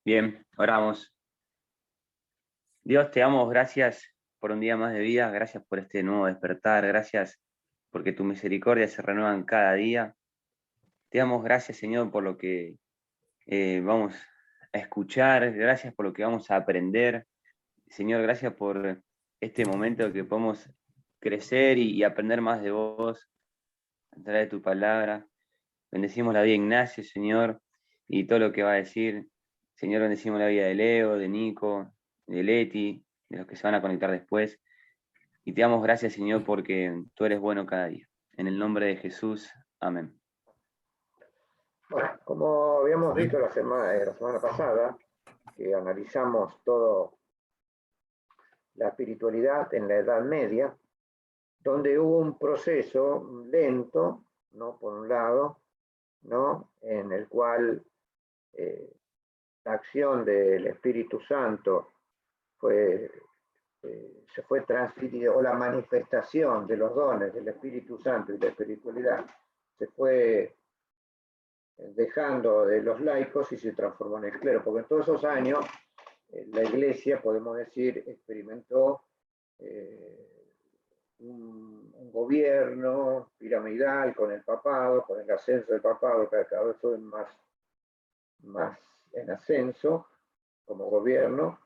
Bien, oramos. Dios, te damos gracias por un día más de vida, gracias por este nuevo despertar, gracias porque tu misericordia se renuevan cada día. Te damos gracias, Señor, por lo que vamos a escuchar, gracias por lo que vamos a aprender. Señor, gracias por este momento que podemos crecer y aprender más de vos a través de tu palabra. Bendecimos la vida de Ignacio, Señor, y todo lo que va a decir. Señor, bendecimos la vida de Leo, de Nico, de Leti, de los que se van a conectar después. Y te damos gracias, Señor, porque tú eres bueno cada día. En el nombre de Jesús, amén. Bueno, como habíamos dicho la semana pasada, que analizamos todo la espiritualidad en la Edad Media, donde hubo un proceso lento, ¿no? Por un lado, ¿no? En el cual la acción del Espíritu Santo se fue transmitida, o la manifestación de los dones del Espíritu Santo y de la espiritualidad se fue dejando de los laicos y se transformó en el clero, porque en todos esos años la iglesia, podemos decir, experimentó un gobierno piramidal con el papado, con el ascenso del papado, que cada vez fue más en ascenso como gobierno,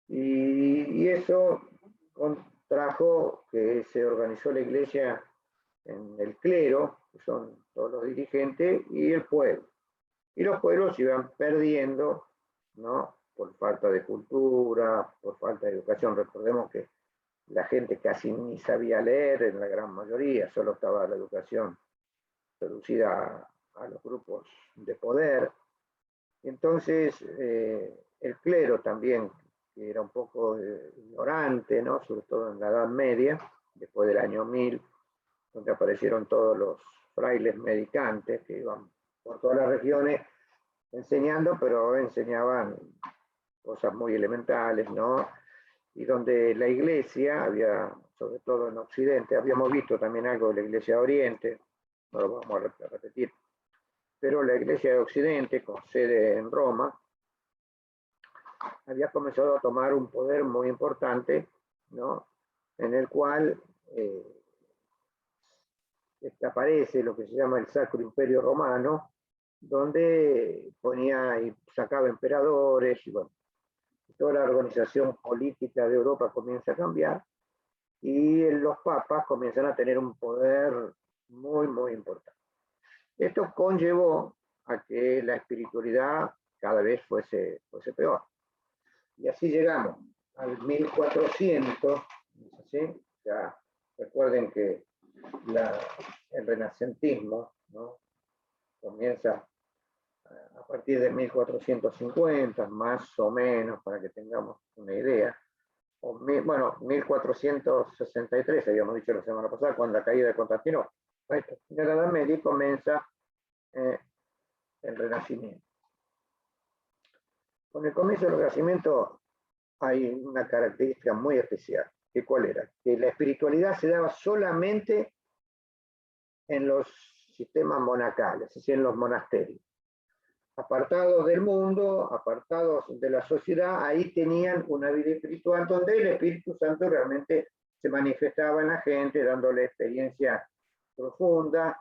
y eso trajo que se organizó la iglesia en el clero, que son todos los dirigentes, y el pueblo. Y los pueblos iban perdiendo, ¿no? Por falta de cultura, por falta de educación. Recordemos que la gente casi ni sabía leer en la gran mayoría, solo estaba la educación reducida a los grupos de poder. Entonces, el clero también, que era un poco ignorante, ¿no? Sobre todo en la Edad Media, después del año 1000, donde aparecieron todos los frailes medicantes que iban por todas las regiones enseñando, pero enseñaban cosas muy elementales, ¿no? Y donde la iglesia había, sobre todo en Occidente, habíamos visto también algo de la iglesia de Oriente, no lo vamos a repetir, pero la iglesia de Occidente, con sede en Roma, había comenzado a tomar un poder muy importante, ¿no? En el cual aparece lo que se llama el Sacro Imperio Romano, donde ponía y sacaba emperadores, y bueno, toda la organización política de Europa comienza a cambiar, y los papas comienzan a tener un poder muy, muy importante. Esto conllevó a que la espiritualidad cada vez fuese peor. Y así llegamos al 1400, ¿sí? Ya recuerden que el renacentismo, ¿no? Comienza a partir de 1450, más o menos, para que tengamos una idea. Bueno, 1463, habíamos dicho la semana pasada, cuando la caída de Constantino. En la Edad Media comienza el Renacimiento. Con el comienzo del Renacimiento hay una característica muy especial. ¿Que cuál era? Que la espiritualidad se daba solamente en los sistemas monacales, es decir, en los monasterios. Apartados del mundo, apartados de la sociedad, ahí tenían una vida espiritual donde el Espíritu Santo realmente se manifestaba en la gente, dándole experiencia profunda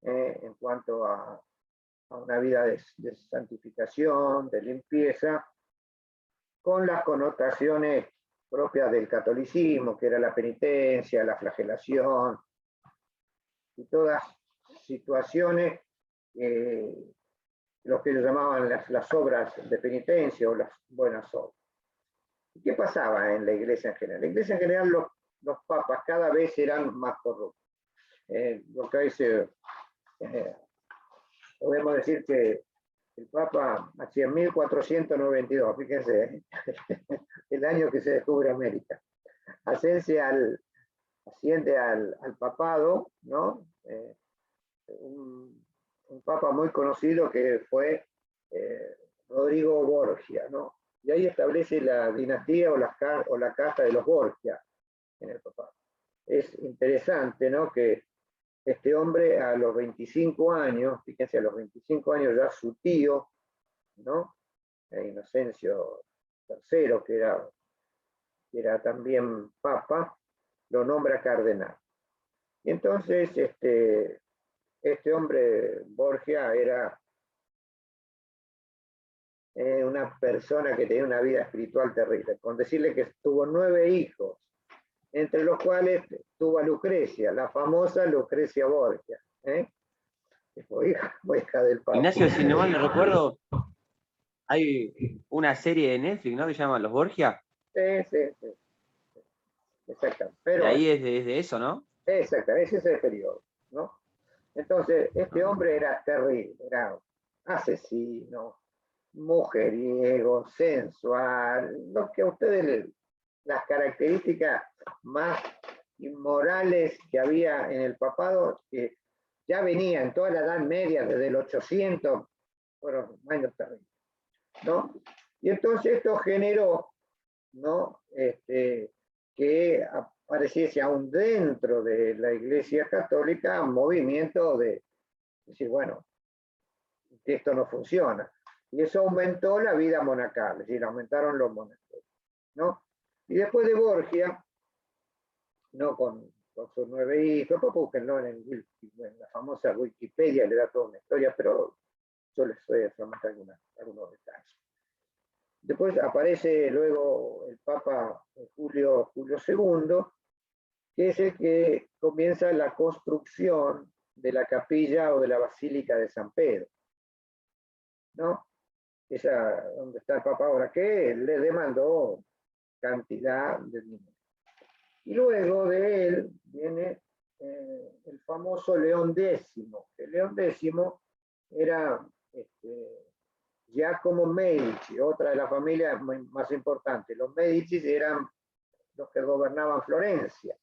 en cuanto a una vida de santificación, de limpieza, con las connotaciones propias del catolicismo, que era la penitencia, la flagelación, y todas situaciones, lo que ellos llamaban las obras de penitencia o las buenas obras. ¿Y qué pasaba en la iglesia en general? La iglesia en general, los papas cada vez eran más corruptos. Lo que dice, podemos decir que el Papa hacia 1492, fíjense, el año que se descubre América, asciende al papado, ¿no? Un papa muy conocido que fue Rodrigo Borgia, ¿no? Y ahí establece la dinastía o la casta de los Borgia en el papado. Es interesante, ¿no? Que este hombre a los 25 años, fíjense, a los 25 años ya su tío, ¿no? Inocencio III, que era también papa, lo nombra cardenal. Y entonces este hombre, Borgia, era una persona que tenía una vida espiritual terrible, con decirle que tuvo 9 hijos, entre los cuales tuvo a Lucrecia, la famosa Lucrecia Borgia, fue hija del Papa. Ignacio, si no mal no recuerdo, hay una serie de Netflix, ¿no? Que se llama Los Borgia. Sí. Exactamente. Pero, y ahí es de eso, ¿no? Exactamente, ese es el periodo, ¿no? Entonces, este hombre era terrible, era asesino, mujeriego, sensual, lo que a ustedes, las características más inmorales que había en el papado, que ya venía en toda la Edad Media, desde el 800, fueron años terribles, ¿no? Y entonces esto generó, ¿no? Que apareciese aún dentro de la Iglesia Católica un movimiento de decir, bueno, que esto no funciona. Y eso aumentó la vida monacal, es decir, aumentaron los monasterios, ¿no? Y después de Borgia, ¿no? Con sus 9 hijos, pues búsquenlo en la famosa Wikipedia, le da toda una historia, pero yo les voy a solamente algunos detalles. Después aparece luego el Papa Julio II, que es el que comienza la construcción de la capilla o de la Basílica de San Pedro, ¿no? Esa donde está el Papa ahora, que le demandó cantidad de dinero. Y luego de él viene el famoso León X. El León X era Giacomo Medici, otra de las familias más importantes. Los Medici eran los que gobernaban Florencia,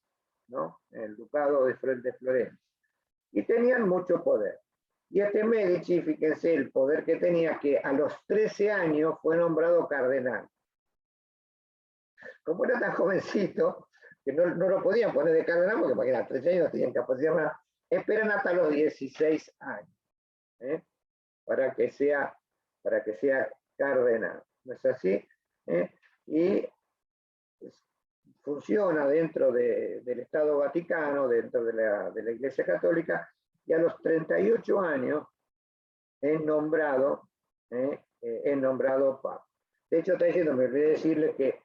¿no? El ducado de Florencia. Y tenían mucho poder. Y este Medici, fíjense el poder que tenía, que a los 13 años fue nombrado cardenal. Como era tan jovencito, que no lo podían poner de cardenal, porque para que eran 13 años no tenían capacidad nada, esperan hasta los 16 años, para que sea cardenal. ¿No es así? Y funciona dentro del Estado Vaticano, dentro de la Iglesia Católica, y a los 38 años es nombrado Papa. De hecho, está diciendo, me olvidé decirle que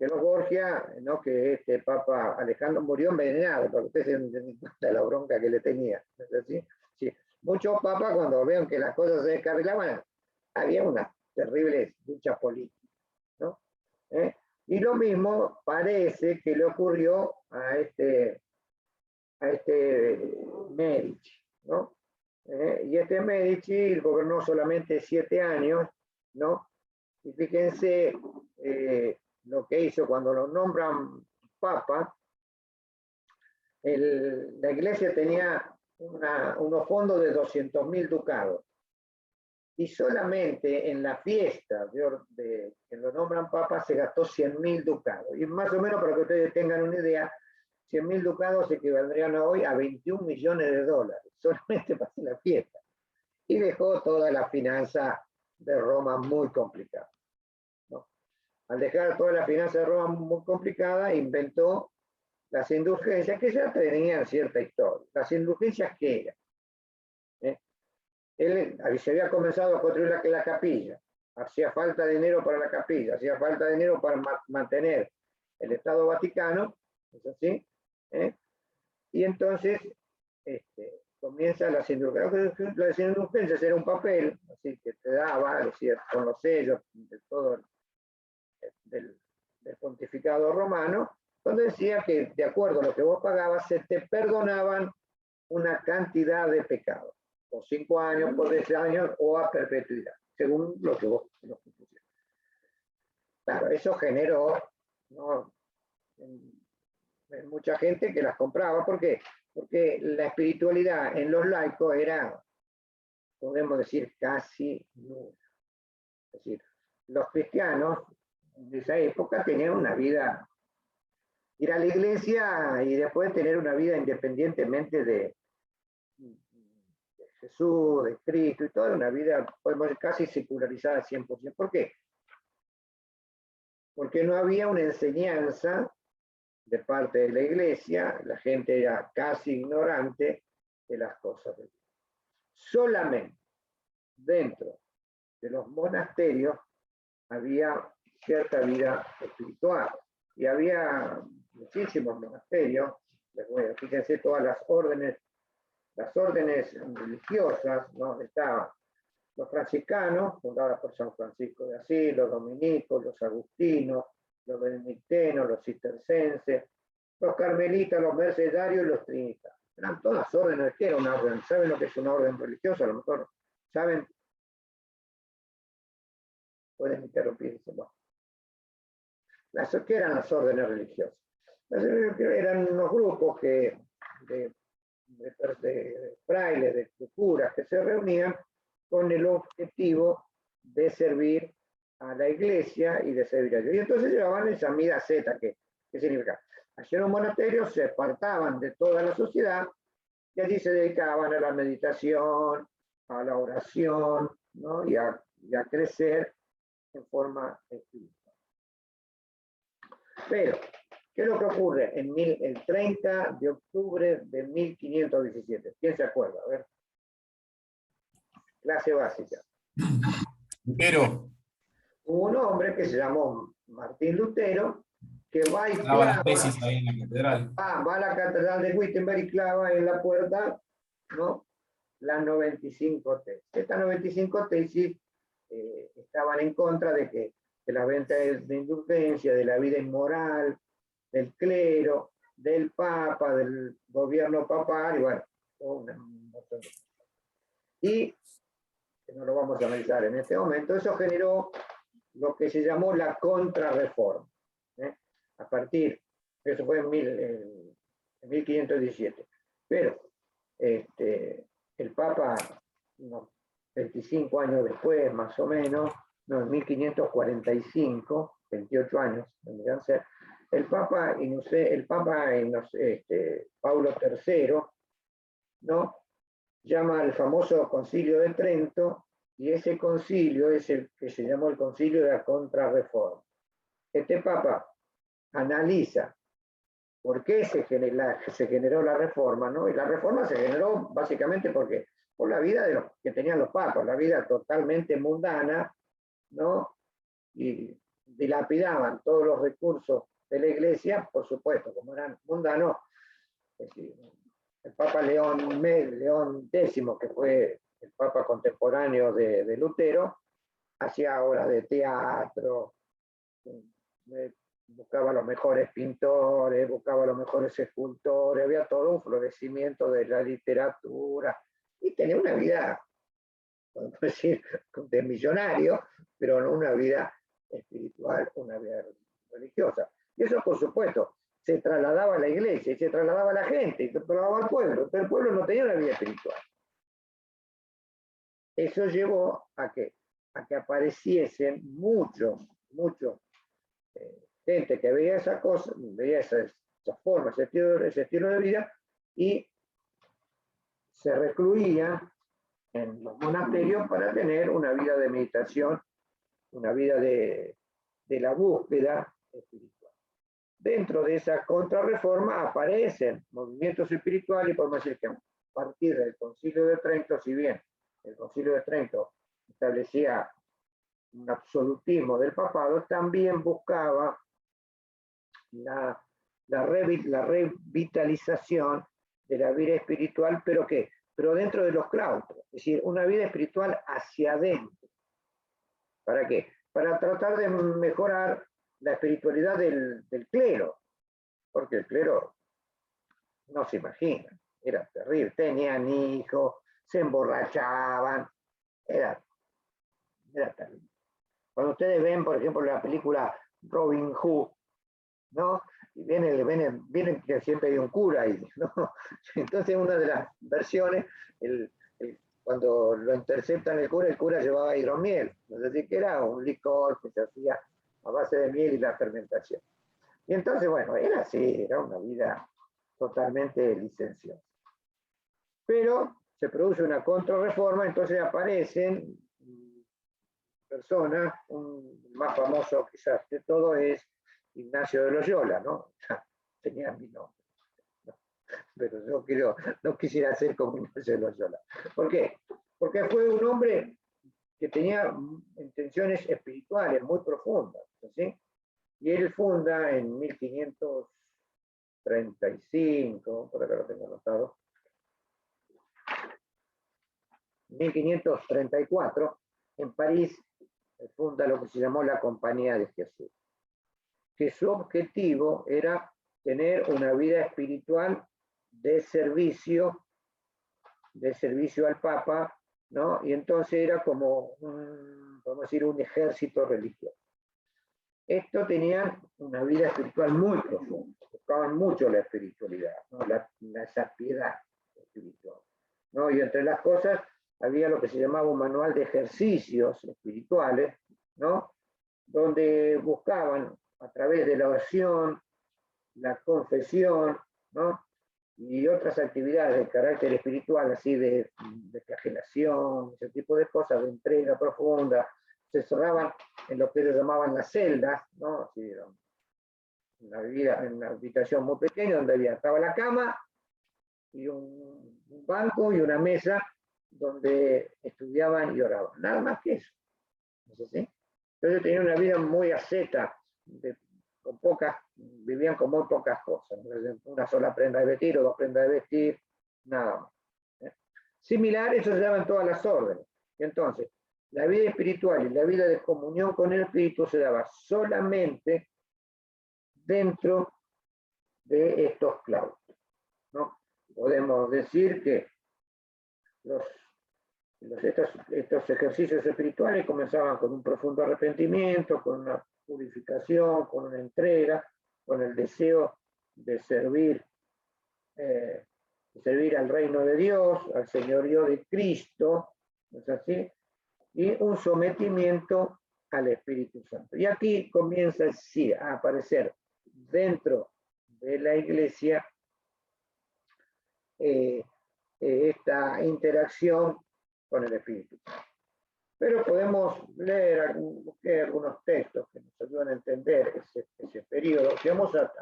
los Borgia, ¿no? Que este Papa Alejandro murió envenenado, para que ustedes se den cuenta de la bronca que le tenía. ¿No es así? Sí. Muchos papas, cuando vean que las cosas se descarrilaban, había una terrible lucha política, ¿no? Y lo mismo parece que le ocurrió a este Medici, ¿no? Y este Medici gobernó solamente 7 años, ¿no? Y fíjense lo que hizo cuando lo nombran papa. La iglesia tenía unos fondos de 200.000 ducados. Y solamente en la fiesta de que lo nombran papa se gastó 100.000 ducados. Y más o menos, para que ustedes tengan una idea, 100.000 ducados equivaldrían hoy a 21 millones de dólares, solamente para hacer la fiesta. Y dejó toda la finanza de Roma muy complicada, ¿no? Al dejar toda la finanza de Roma muy complicada, inventó las indulgencias, que ya tenían cierta historia. ¿Las indulgencias qué eran? Él se había comenzado a construir la capilla, hacía falta dinero para la capilla, hacía falta dinero para mantener el Estado Vaticano, ¿es así? Y entonces comienza las indulgencias. Las indulgencias era un papel, así que te daba, decía, con los sellos de todo del pontificado romano, donde decía que de acuerdo a lo que vos pagabas, se te perdonaban una cantidad de pecados, por 5 años, por 10 años o a perpetuidad, según lo que vos pusieras. Claro, eso generó, ¿no? Mucha gente que las compraba. ¿Por qué? Porque la espiritualidad en los laicos era, podemos decir, casi nula. Es decir, los cristianos de esa época tenían una vida, ir a la iglesia y después tener una vida independientemente de Jesús, de Cristo, y toda una vida, podemos decir, casi secularizada 100%. ¿Por qué? Porque no había una enseñanza de parte de la iglesia, la gente era casi ignorante de las cosas de Dios. Solamente dentro de los monasterios había cierta vida espiritual, y había muchísimos monasterios, fíjense todas las órdenes religiosas, ¿no? Estaban los franciscanos, fundados por San Francisco de Asís, los dominicos, los agustinos, los benedictinos, los cistercenses, los carmelitas, los mercedarios y los trinitas. Eran todas órdenes. ¿Qué era una orden? ¿Saben lo que es una orden religiosa? A lo mejor saben. Pueden interrumpirse. Bueno. ¿Qué eran las órdenes religiosas? Eran unos grupos de frailes, de curas, que se reunían con el objetivo de servir a la iglesia y de servir a Dios. Y entonces llevaban esa mida zeta, ¿qué significa? Allí en un monasterio se apartaban de toda la sociedad y allí se dedicaban a la meditación, a la oración, ¿no? y a crecer en forma espiritual. Pero, ¿qué es lo que ocurre el 30 de octubre de 1517? ¿Quién se acuerda? A ver. Clase básica. Lutero. Hubo un hombre que se llamó Martín Lutero, que va y clava las tesis ahí en la catedral. Va a la catedral de Wittenberg y clava en la puerta, ¿no?, las 95 tesis. Estas 95 tesis estaban en contra de la venta de indulgencia, de la vida inmoral, del clero, del papa, del gobierno papal, y bueno, un montón de cosas. Y que no lo vamos a analizar en este momento, eso generó lo que se llamó la contrarreforma. A partir, eso fue en 1517. Pero el Papa, unos 25 años después, más o menos, no, en 1545, 28 años, tendrían que ser, el Papa Paulo III, ¿no?, llama al famoso Concilio de Trento, y ese concilio es el que se llamó el Concilio de la Contrarreforma. Este Papa analiza por qué se generó la reforma, ¿no? Y la reforma se generó básicamente por la vida que tenían los papas, la vida totalmente mundana, ¿no? Y dilapidaban todos los recursos de la iglesia, por supuesto, como eran mundanos. Es decir, el Papa León X, que fue el Papa contemporáneo de Lutero, hacía obras de teatro, buscaba los mejores pintores, buscaba los mejores escultores, había todo un florecimiento de la literatura, y tenía una vida, podemos decir, de millonario, pero no una vida espiritual, una vida religiosa. Y eso, por supuesto, se trasladaba a la iglesia, y se trasladaba a la gente, y se trasladaba al pueblo, pero el pueblo no tenía una vida espiritual. Eso llevó a que apareciesen muchos gente que veía esa cosa, veía esa forma, ese estilo de vida, y se recluía en los monasterios para tener una vida de meditación, una vida de la búsqueda espiritual. Dentro de esa contrarreforma aparecen movimientos espirituales, y podemos decir que a partir del Concilio de Trento, si bien el Concilio de Trento establecía un absolutismo del papado, también buscaba la revitalización de la vida espiritual, pero dentro de los claustros, es decir, una vida espiritual hacia adentro. ¿Para qué? Para tratar de mejorar la espiritualidad del clero, porque el clero no se imagina, era terrible, tenían hijos, se emborrachaban, era terrible. Cuando ustedes ven, por ejemplo, la película Robin Hood, ¿no? Y viene que siempre hay un cura ahí, ¿no? Entonces, una de las versiones, cuando lo interceptan el cura llevaba hidromiel, es decir, que era un licor que se hacía a base de miel y la fermentación. Y entonces, bueno, era así, era una vida totalmente licenciosa. Pero se produce una contrarreforma, entonces aparecen personas, un más famoso quizás de todo es Ignacio de Loyola, ¿no? Tenía mi nombre, ¿no? Pero yo no quisiera ser como Ignacio de Loyola. ¿Por qué? Porque fue un hombre que tenía intenciones espirituales muy profundas, ¿sí? Y él funda en 1535, por acá lo tengo anotado, 1534, en París, funda lo que se llamó la Compañía de Jesús, que su objetivo era tener una vida espiritual de servicio al Papa, ¿no? Y entonces era como vamos a decir, un ejército religioso. Estos tenían una vida espiritual muy profunda, buscaban mucho la espiritualidad, ¿no? esa piedad espiritual, ¿no? Y entre las cosas había lo que se llamaba un manual de ejercicios espirituales, ¿no? Donde buscaban a través de la oración, la confesión, ¿no? Y otras actividades de carácter espiritual, así de flagelación, ese tipo de cosas, de entrega profunda, se cerraban en lo que ellos llamaban las celdas, ¿no? Así, en una habitación muy pequeña donde estaba la cama y un banco y una mesa donde estudiaban y oraban. Nada más que eso. ¿No es así? Entonces tenían una vida muy asceta, vivían con muy pocas cosas. Una sola prenda de vestir o dos prendas de vestir, nada más. Similar, eso se llama en todas las órdenes. Entonces, la vida espiritual y la vida de comunión con el Espíritu se daba solamente dentro de estos claustros, ¿no? Podemos decir que estos ejercicios espirituales comenzaban con un profundo arrepentimiento, con una purificación, con una entrega, con el deseo de servir al reino de Dios, al señorío de Cristo, ¿no es así? Y un sometimiento al Espíritu Santo. Y aquí comienza sí, a aparecer dentro de la iglesia esta interacción con el Espíritu Santo. Pero podemos leer algunos textos que nos ayudan a entender ese periodo. Vamos a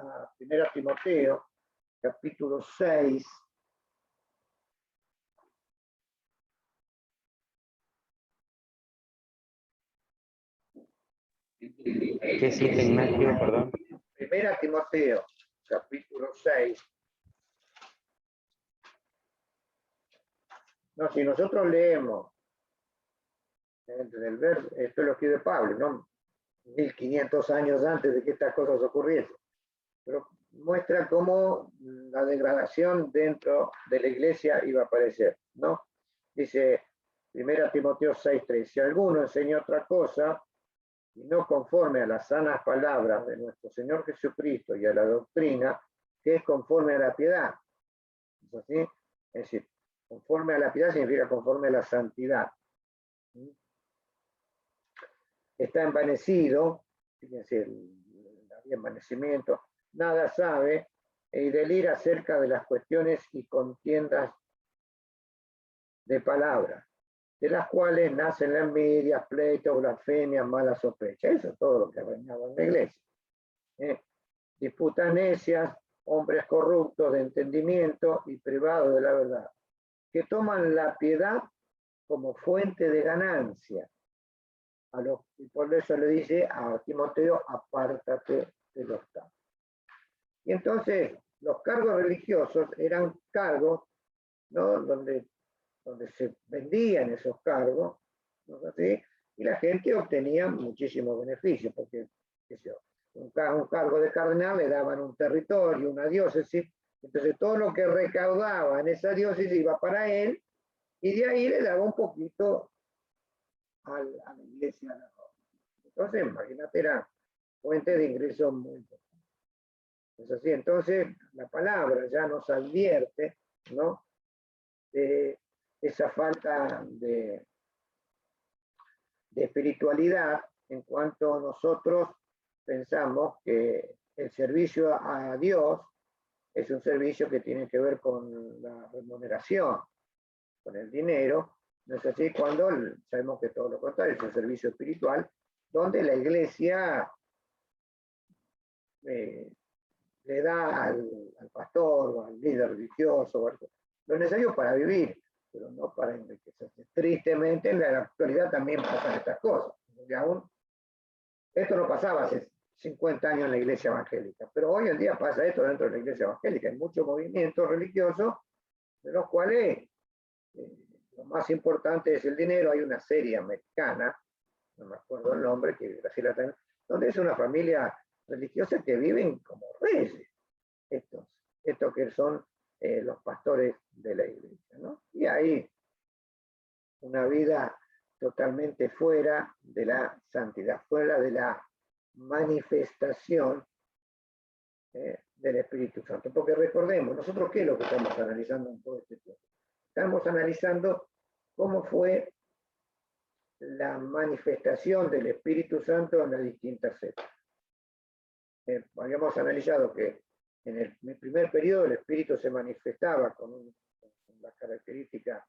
1 Timoteo, capítulo 6. ¿Qué cita, Ignacio? Perdón. 1 Timoteo, capítulo 6. No, si nosotros leemos esto lo escribe Pablo, ¿no? 1500 años antes de que estas cosas ocurriesen. Pero muestra cómo la degradación dentro de la iglesia iba a aparecer, ¿no? Dice 1 Timoteo 6:3, si alguno enseña otra cosa y no conforme a las sanas palabras de nuestro Señor Jesucristo y a la doctrina, que es conforme a la piedad. ¿Es así? Es decir, conforme a la piedad significa conforme a la santidad. Está envanecido, fíjense el envanecimiento, nada sabe y delira acerca de las cuestiones y contiendas de palabras, de las cuales nacen las envidias, pleitos, blasfemias, malas sospechas. Eso es todo lo que reinaba en la iglesia. Disputas necias, hombres corruptos de entendimiento y privados de la verdad, que toman la piedad como fuente de ganancia. Y por eso le dice a Timoteo, apártate de los tales. Y entonces los cargos religiosos eran cargos, ¿no? donde se vendían esos cargos, ¿no? ¿Sí? Y la gente obtenía muchísimos beneficios, porque un cargo de cardenal le daban un territorio, una diócesis, entonces todo lo que recaudaba en esa diócesis iba para él, y de ahí le daba un poquito a la iglesia. Entonces, imagínate, era fuente de ingresos muy importante. Es así, entonces la palabra ya nos advierte, ¿no? De esa falta de espiritualidad en cuanto nosotros pensamos que el servicio a Dios es un servicio que tiene que ver con la remuneración. con el dinero. No es así cuando sabemos que todo lo contrario es el servicio espiritual, donde la iglesia le da al pastor o al líder religioso lo necesario para vivir, pero no para enriquecerse. Tristemente, en la actualidad también pasan estas cosas. Y aún, esto no pasaba hace 50 años en la iglesia evangélica, pero hoy en día pasa esto dentro de la iglesia evangélica. Hay muchos movimientos religiosos, de los cuales lo más importante es el dinero. Hay una serie americana, no me acuerdo el nombre, que Graciela también, donde es una familia religiosa que viven como reyes, estos que son los pastores de la iglesia, ¿no? Y hay una vida totalmente fuera de la santidad, fuera de la manifestación del Espíritu Santo. Porque recordemos, nosotros ¿qué es lo que estamos analizando en todo este tiempo? Estamos analizando cómo fue la manifestación del Espíritu Santo en las distintas épocas. Habíamos analizado que en el primer periodo el Espíritu se manifestaba con las características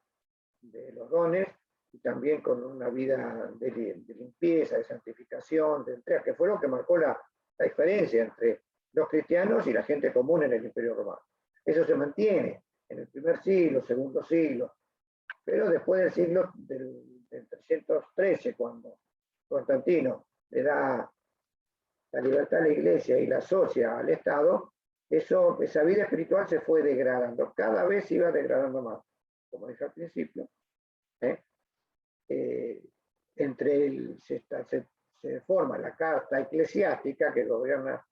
de los dones y también con una vida de limpieza, de santificación, de entrega, que fue lo que marcó la diferencia entre los cristianos y la gente común en el Imperio Romano. Eso se mantiene en el primer siglo, segundo siglo, pero después del siglo del 313, cuando Constantino le da la libertad a la iglesia y la asocia al Estado, esa vida espiritual se fue degradando, cada vez se iba degradando más, como dije al principio. Se forma la carta eclesiástica que gobierna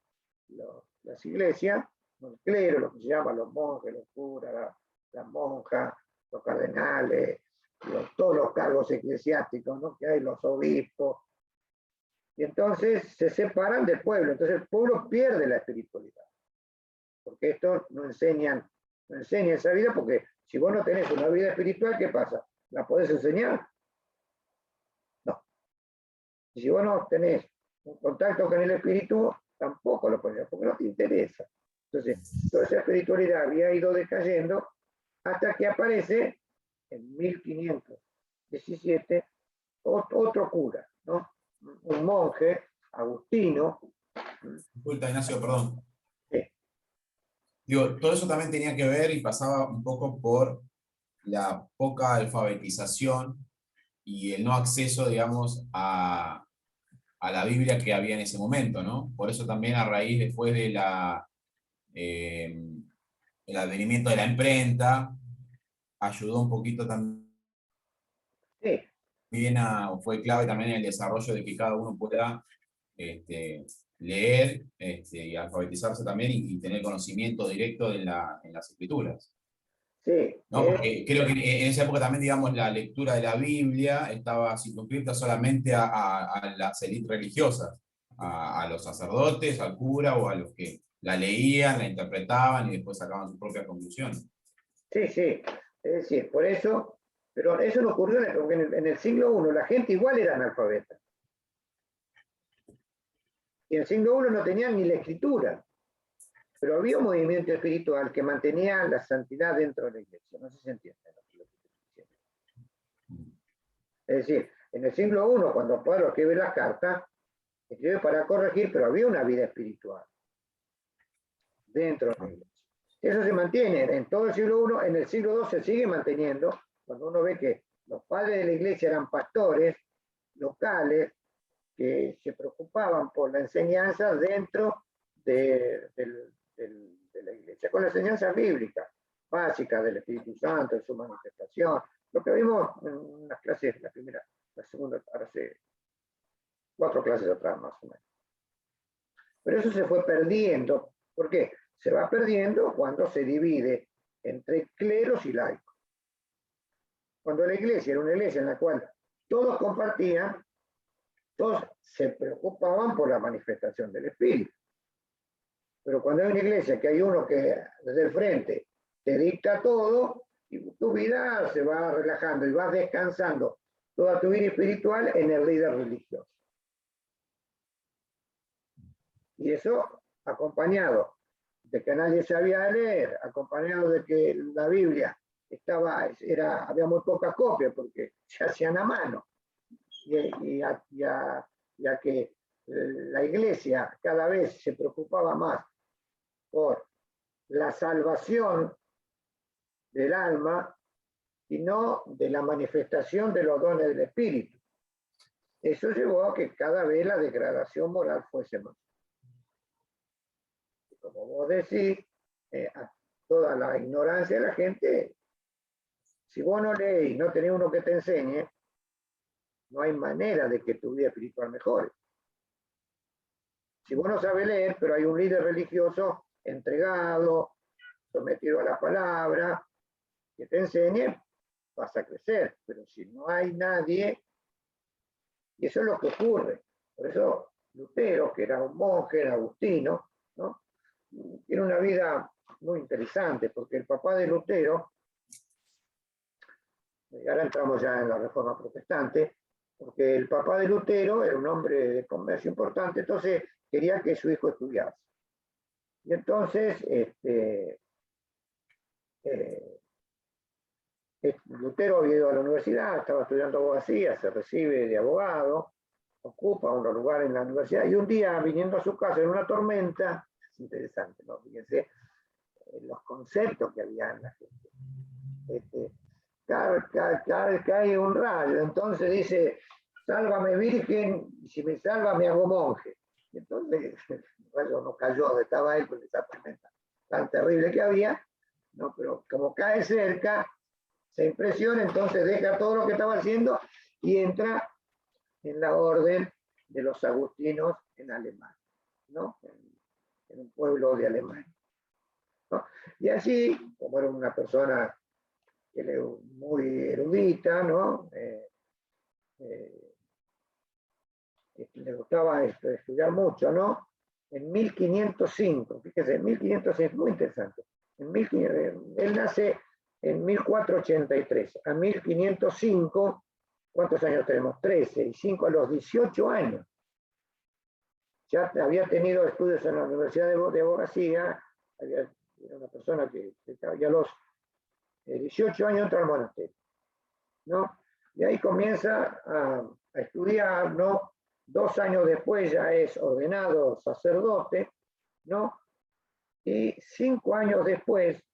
las iglesias, el clero, lo que se llama los monjes, los curas, las monjas, los cardenales, todos los cargos eclesiásticos, ¿no?, que hay, los obispos. Y entonces se separan del pueblo, entonces el pueblo pierde la espiritualidad, porque estos no enseñan esa vida, porque si vos no tenés una vida espiritual, ¿qué pasa? ¿La podés enseñar? No. Y si vos no tenés un contacto con el espíritu, tampoco lo podés, porque no te interesa. Entonces, toda esa espiritualidad había ido decayendo hasta que aparece en 1517 otro cura, ¿no? Un monje, Agustino. Disculpa, Ignacio, perdón. Sí. Digo, todo eso también tenía que ver y pasaba un poco por la poca alfabetización y el no acceso, digamos, a la Biblia que había en ese momento, ¿no? Por eso también a raíz después de el advenimiento de la imprenta, ayudó un poquito también, Sí. fue clave también en el desarrollo de que cada uno pueda leer y alfabetizarse también y tener conocimiento directo en las escrituras. Sí. ¿No? Porque creo que en esa época también, digamos, la lectura de la Biblia estaba circunscrita solamente a las élites religiosas, a los sacerdotes, al cura o a los que la leían, la interpretaban y después sacaban sus propias conclusiones. Sí, sí. Es decir, por eso, pero eso no ocurrió porque en el siglo I la gente igual era analfabeta. Y en el siglo I no tenían ni la escritura. Pero había un movimiento espiritual que mantenía la santidad dentro de la iglesia. No sé si se entiende lo que estoy diciendo. Es decir, en el siglo I, cuando Pablo escribe las cartas, escribe para corregir, pero había una vida espiritual dentro de la iglesia. Eso se mantiene en todo el siglo I, en el siglo II se sigue manteniendo, cuando uno ve que los padres de la iglesia eran pastores locales que se preocupaban por la enseñanza dentro de la iglesia, con la enseñanza bíblica básica del Espíritu Santo, de su manifestación, lo que vimos en unas clases, la primera, la segunda, hace 4 clases atrás más o menos. Pero eso se fue perdiendo. ¿Por qué? Se va perdiendo cuando se divide entre cleros y laicos. Cuando la iglesia era una iglesia en la cual todos compartían, todos se preocupaban por la manifestación del Espíritu. Pero cuando hay una iglesia que hay uno que desde el frente te dicta todo, y tu vida se va relajando y vas descansando toda tu vida espiritual en el líder religioso. Y eso acompañado de que nadie sabía leer, acompañado de que la Biblia había muy pocas copias porque se hacían a mano. Ya que la Iglesia cada vez se preocupaba más por la salvación del alma y no de la manifestación de los dones del Espíritu. Eso llevó a que cada vez la degradación moral fuese más. Como vos decís, a toda la ignorancia de la gente, si vos no lees y no tenés uno que te enseñe, no hay manera de que tu vida espiritual mejore. Si vos no sabes leer, pero hay un líder religioso entregado, sometido a la palabra, que te enseñe, vas a crecer. Pero si no hay nadie, y eso es lo que ocurre. Por eso Lutero, que era un monje, era agustino, ¿no? Tiene una vida muy interesante, porque el papá de Lutero, y ahora entramos ya en la Reforma Protestante, porque el papá de Lutero era un hombre de comercio importante, entonces quería que su hijo estudiase. Y entonces, Lutero había ido a la universidad, estaba estudiando abogacía, se recibe de abogado, ocupa un lugar en la universidad, y un día, viniendo a su casa en una tormenta, es interesante, ¿no? Fíjense los conceptos que había en la gente. Cae un rayo, entonces dice, sálvame virgen, y si me salva me hago monje. Y entonces el rayo no cayó donde estaba él con esa tormenta tan terrible que había, ¿no? Pero como cae cerca, se impresiona, entonces deja todo lo que estaba haciendo y entra en la orden de los agustinos en Alemania, ¿no? En un pueblo de Alemania, ¿no? Y así, como era una persona muy erudita, ¿no? Le gustaba estudiar mucho, ¿no? En 1505, fíjese, en 1505, muy interesante. Él nace en 1483, a 1505, ¿cuántos años tenemos? 13, y 5 a los 18 años. Ya había tenido estudios en la Universidad de Abogacía, era una persona que ya a los 18 años entra al monasterio, ¿no? Y ahí comienza a estudiar, ¿no? 2 años después ya es ordenado sacerdote, ¿no? Y 5 años después,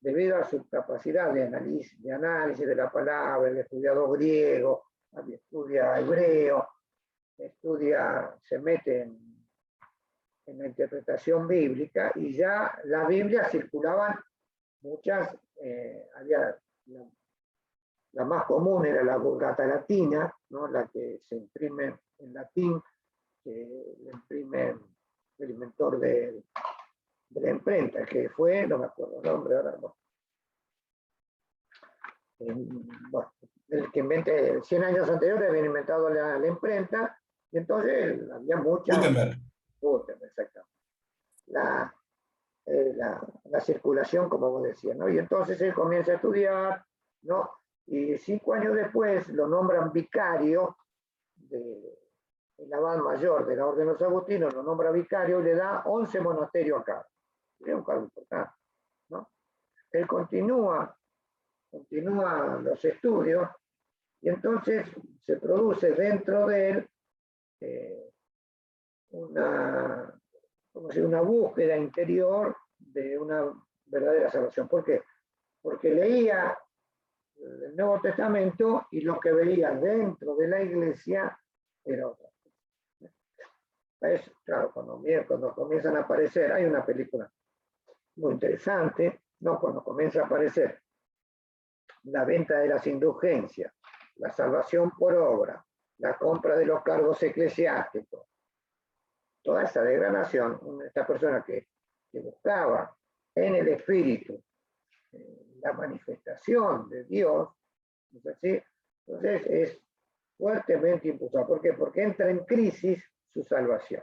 debido a su capacidad de análisis de la palabra, el estudiado griego, estudia hebreo, se mete en la interpretación bíblica, y ya la Biblia circulaban muchas, la más común era la Vulgata Latina, ¿no? La que se imprime en latín, que le imprime el inventor de la imprenta, que fue, no me acuerdo el nombre ahora, no. Bueno, el que inventé 100 años anteriores habían inventado la imprenta, y entonces había mucha... Gutenberg, exactamente. La circulación, como vos decías, ¿no? Y entonces él comienza a estudiar, ¿no? Y 5 años después lo nombran vicario el abad mayor de la Orden de los Agustinos, lo nombra vicario y le da 11 monasterios a cargo. Es un cargo importante, ¿no? Él continúa los estudios, y entonces se produce dentro de él una búsqueda interior de una verdadera salvación. ¿Por qué? Porque leía el Nuevo Testamento y lo que veía dentro de la iglesia era otra cosa. Claro, cuando comienzan a aparecer, hay una película muy interesante, ¿no? Cuando comienza a aparecer la venta de las indulgencias, la salvación por obra, la compra de los cargos eclesiásticos, toda esa degradación, esta persona que buscaba en el Espíritu la manifestación de Dios, ¿no es así? Entonces es fuertemente impulsado. ¿Por qué? Porque entra en crisis su salvación.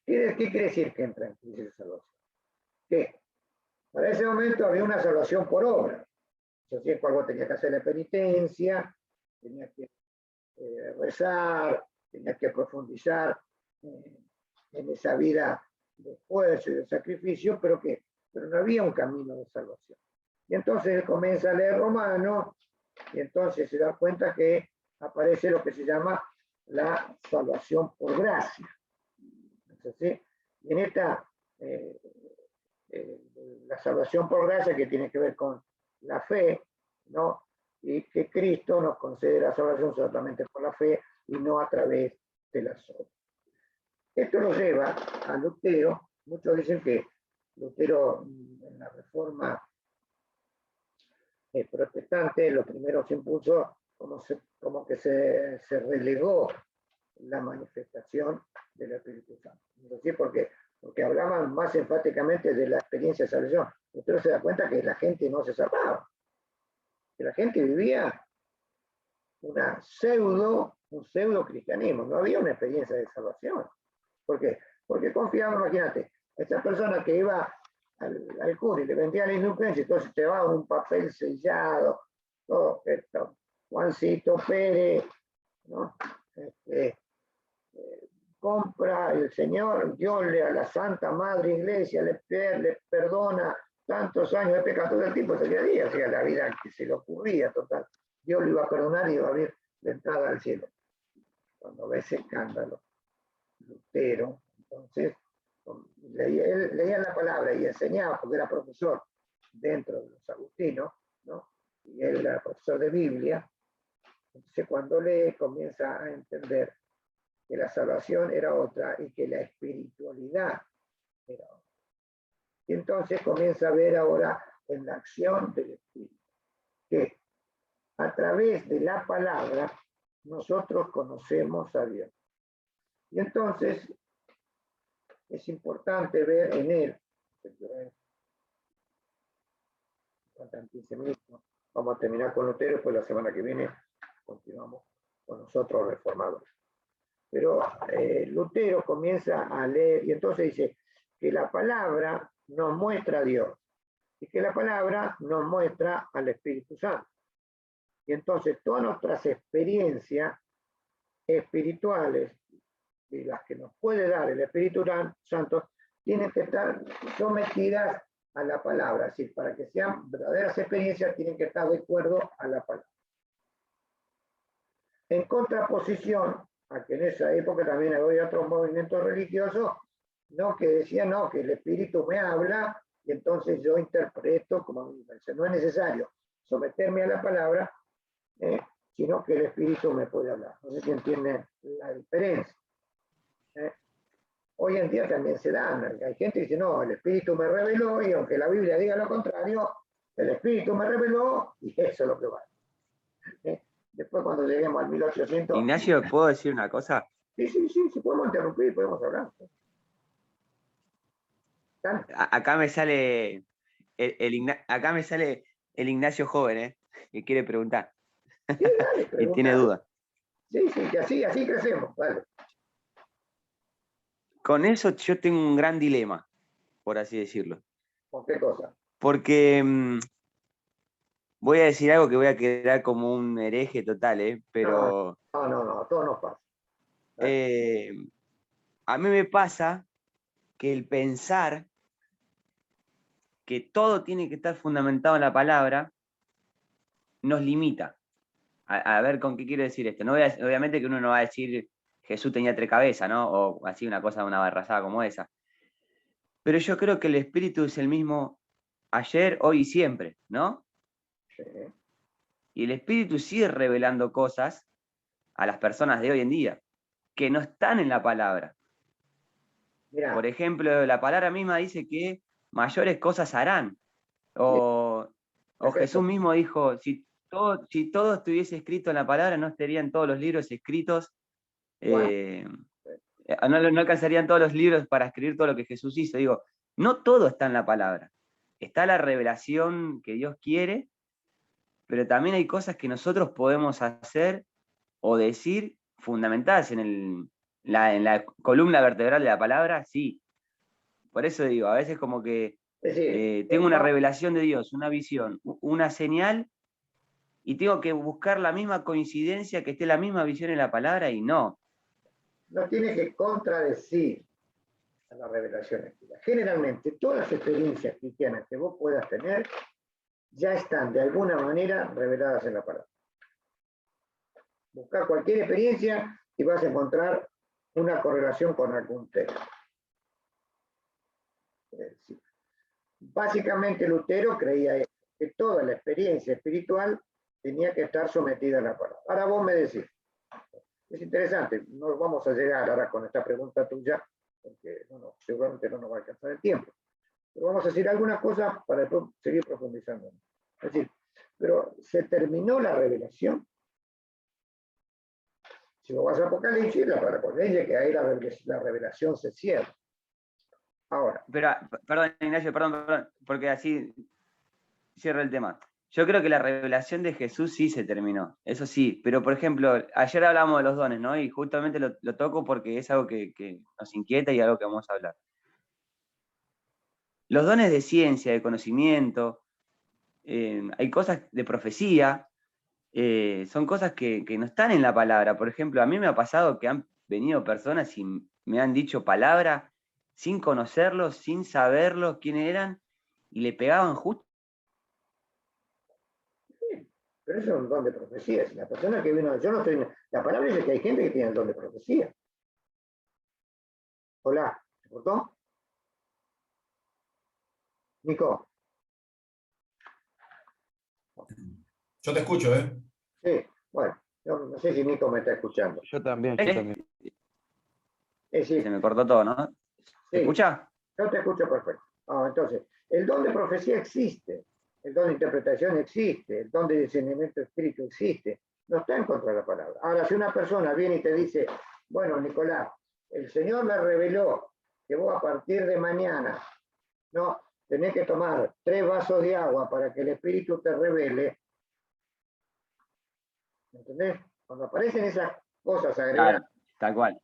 ¿Qué quiere decir que entra en crisis su salvación? Que para ese momento había una salvación por obra. Es decir, algo tenía que hacer la penitencia, tenía que rezar, tenía que profundizar en esa vida de esfuerzo y de sacrificio, pero no había un camino de salvación. Y entonces él comienza a leer Romanos, y entonces se da cuenta que aparece lo que se llama la salvación por gracia. ¿Sí? Y en esta, la salvación por gracia, que tiene que ver con la fe, ¿no? Y que Cristo nos concede la salvación solamente por la fe y no a través de las obras. Esto nos lleva a Lutero. Muchos dicen que Lutero, en la reforma protestante, los primeros impulsos, como que se relegó la manifestación del Espíritu Santo. ¿Sí? Porque hablaban más enfáticamente de la experiencia de salvación. Lutero se da cuenta que la gente no se salvaba, que la gente vivía un pseudo cristianismo, no había una experiencia de salvación. ¿Por qué? Porque confiaban, imagínate, esa persona que iba al cura y le vendía la indulgencia, entonces te va un papel sellado, todo esto, Juancito Pérez, ¿no? Compra el Señor, Dios a la Santa Madre Iglesia le perdona tantos años de pecado, todo el tiempo se le día, o sea, la vida que se le ocurría, total, Dios lo iba a perdonar y iba a abrir la entrada al cielo. Cuando ve ese escándalo, Lutero, entonces, leía la palabra y enseñaba, porque era profesor dentro de los agustinos, ¿no? Y él era profesor de Biblia. Entonces, cuando lee, comienza a entender que la salvación era otra y que la espiritualidad era otra. Y entonces comienza a ver ahora en la acción del Espíritu que a través de la palabra nosotros conocemos a Dios. Y entonces es importante ver en él, faltan 15 minutos, vamos a terminar con Lutero, pues la semana que viene continuamos con nosotros reformadores. Pero Lutero comienza a leer y entonces dice que la palabra nos muestra a Dios y que la palabra nos muestra al Espíritu Santo. Y entonces todas nuestras experiencias espirituales y las que nos puede dar el Espíritu Santo tienen que estar sometidas a la palabra. Es decir, para que sean verdaderas experiencias tienen que estar de acuerdo a la palabra. En contraposición a que en esa época también había otros movimientos religiosos, ¿no? Que decían, no, que el Espíritu me habla y entonces yo interpreto como a mí me parece. No es necesario someterme a la palabra, sino que el Espíritu me puede hablar. No sé si entienden la diferencia. Hoy en día también se dan. Hay gente que dice, no, el Espíritu me reveló y aunque la Biblia diga lo contrario, el Espíritu me reveló y eso es lo que vale. Después cuando lleguemos al 1800... Ignacio, ¿puedo decir una cosa? Sí, podemos interrumpir, podemos hablar. Acá me sale acá me sale el Ignacio joven, que quiere preguntar. Sí, dale, y tiene dudas. Sí, que así crecemos, vale. Con eso yo tengo un gran dilema, por así decirlo. ¿Con qué cosa? Porque voy a decir algo que voy a quedar como un hereje total, pero... No, todo nos pasa. A mí me pasa que el pensar que todo tiene que estar fundamentado en la palabra nos limita. A ver con qué quiero decir esto. No obviamente que uno no va a decir Jesús tenía 3 cabezas, ¿no? O así una cosa, una barrazada como esa. Pero yo creo que el Espíritu es el mismo ayer, hoy y siempre, ¿no? Sí. Y el Espíritu sigue revelando cosas a las personas de hoy en día que no están en la palabra. Mirá. Por ejemplo, la palabra misma dice que mayores cosas harán. O Jesús mismo dijo, si todo estuviese escrito en la palabra, no estarían todos los libros escritos, no alcanzarían todos los libros para escribir todo lo que Jesús hizo. Digo, no todo está en la palabra. Está la revelación que Dios quiere, pero también hay cosas que nosotros podemos hacer o decir fundamentadas en la columna vertebral de la palabra, sí. Por eso digo, a veces como que tengo una revelación de Dios, una visión, una señal, y tengo que buscar la misma coincidencia, que esté la misma visión en la palabra, y no. No tiene que contradecir a la revelación. Generalmente, todas las experiencias cristianas que vos puedas tener ya están de alguna manera reveladas en la palabra. Busca cualquier experiencia y vas a encontrar una correlación con algún texto. Básicamente Lutero creía eso, que toda la experiencia espiritual tenía que estar sometida a la palabra. Ahora vos me decís, es interesante, no vamos a llegar ahora con esta pregunta tuya, porque seguramente no nos va a alcanzar el tiempo. Pero vamos a decir algunas cosas para después seguir profundizando. Es decir, pero se terminó la revelación. Si vos vas a Apocalipsis, la palabra dice que ahí la revelación se cierra. Ahora. Pero, perdón, Ignacio, perdón, porque así cierro el tema. Yo creo que la revelación de Jesús sí se terminó, eso sí, pero por ejemplo, ayer hablamos de los dones, ¿no? Y justamente lo toco porque es algo que nos inquieta y algo que vamos a hablar. Los dones de ciencia, de conocimiento, hay cosas de profecía, son cosas que no están en la palabra. Por ejemplo, a mí me ha pasado que han venido personas y me han dicho palabras sin conocerlos, sin saberlos quiénes eran, y le pegaban justo. Pero eso es un don de profecía. Si la persona que vino, yo no estoy. La palabra dice que hay gente que tiene el don de profecía. Hola, ¿se cortó? Nico. Yo te escucho, ¿eh? Sí, bueno, yo no sé si Nico me está escuchando. Yo también, yo también. Se me cortó todo, ¿no? ¿Se escucha? Yo te escucho perfecto. Entonces, el don de profecía existe, el don de interpretación existe, el don de discernimiento de espíritu existe, no está en contra de la palabra. Ahora, si una persona viene y te dice, bueno, Nicolás, el Señor me reveló que vos a partir de mañana, no, tenés que tomar 3 vasos de agua para que el espíritu te revele, ¿entendés? Cuando aparecen esas cosas agregadas, claro, tal cual.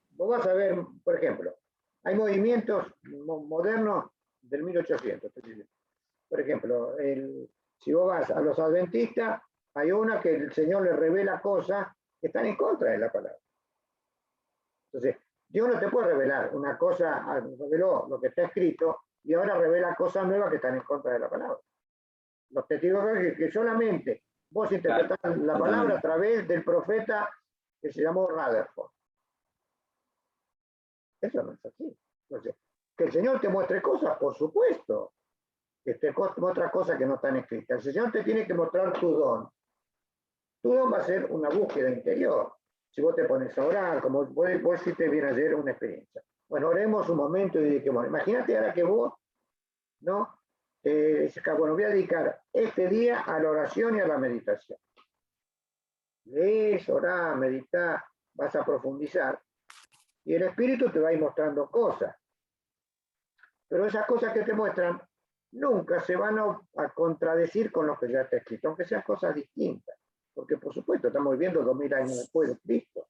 Vos vas a ver, por ejemplo, hay movimientos modernos del 1800. Por ejemplo, si vos vas a los adventistas, hay una que el Señor les revela cosas que están en contra de la palabra. Entonces, Dios no te puede revelar una cosa, reveló lo que está escrito y ahora revela cosas nuevas que están en contra de la palabra. Los testigos que solamente vos interpretás la palabra a través del profeta que se llamó Rutherford. Eso no es así. Entonces, que el Señor te muestre cosas, por supuesto, que te muestra cosas que no están escritas. El Señor te tiene que mostrar tu don. Tu don va a ser una búsqueda interior. Si vos te pones a orar, como vos hiciste bien ayer una experiencia. Bueno, oremos un momento y dediquemos. Imagínate ahora que vos, ¿no? Bueno, voy a dedicar este día a la oración y a la meditación. Lees, orás, meditás, vas a profundizar. Y el Espíritu te va a ir mostrando cosas. Pero esas cosas que te muestran nunca se van a contradecir con lo que ya está escrito, aunque sean cosas distintas. Porque, por supuesto, estamos viviendo 2000 años después de Cristo.